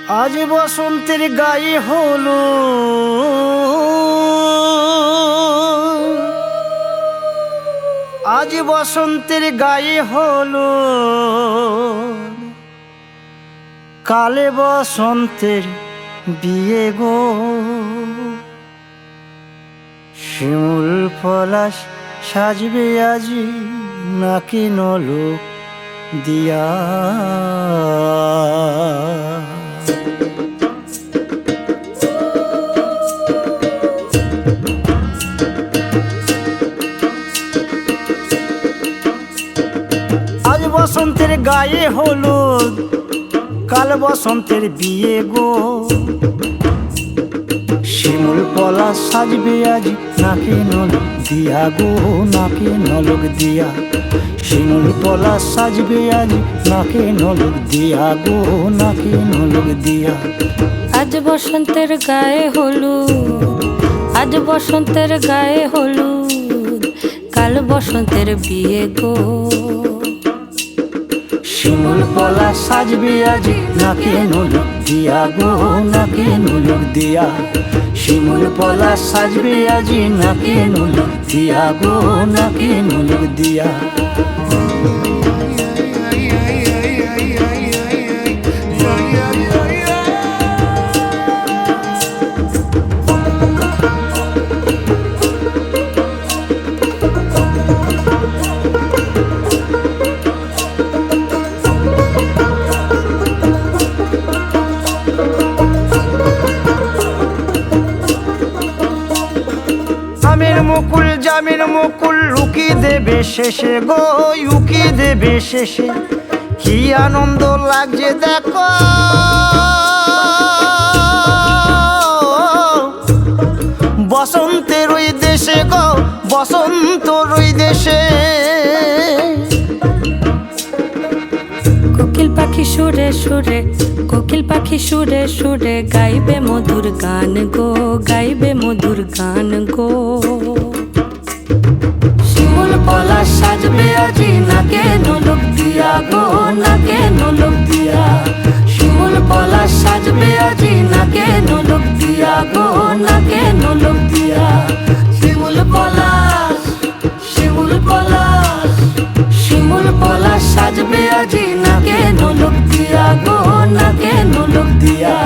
আজ বসন্তের গায়ে হলো আজ বসন্তের গায়ে হলো কালে বসন্তের বিয়ে গো। শিমুল পলাশ সাজবে আজি নাকি নলক দিয়া। আজ বসন্তের গায়ে হলুদ কাল বসন্তের বিয়ে গো। শিমুল পলাশ সাজবে আজ নাকে নলক দিয়া গো, নাকে নলক দিয়া। শিমুল পলাশ সাজবে আজ নাকে নলক দিয়া গো, নাকে নলক দিয়া। আজ বসন্তের গায়ে হলুদ, আজ বসন্তের গায়ে হলুদ, কাল বসন্তের বিয়ে গো। শিমুল পলাশ সাজবে আজ নাকে নলক দিয়া গো, নাকে নলক দিয়া। শিমুল পলাশ সাজবে আজ নাকে নলক দিয়া গো, নাকে নলক দিয়া। আমের মুকুল জামের মুকুল লুকি দেবে শেষে গো, উকি দেবে শেষে। কি আনন্দ লাগছে দেখো বসন্তের ওই দেশে গো, বসন্তর ওই দেশে। কোকিল পাখি সুরে সুরে, কোকিল পাখি সুরে সুরে গাইবে মধুর গান গো, গাইবে মধুর গান গো। শিমুল পলাশ সাজবে আজি নাকে নলক দিয়া গো, নাকে নলক দিয়া। শিমুল পলাশ সাজবে আজি নাকে নলক দিয়া গো, নাকে নলক দিয়া। শিমুল পলাশ, শিমুল পলাশ, শিমুল পলাশ সাজবে আজি নাকে নলক দিয়া গো, নাকে নলক দিয়া।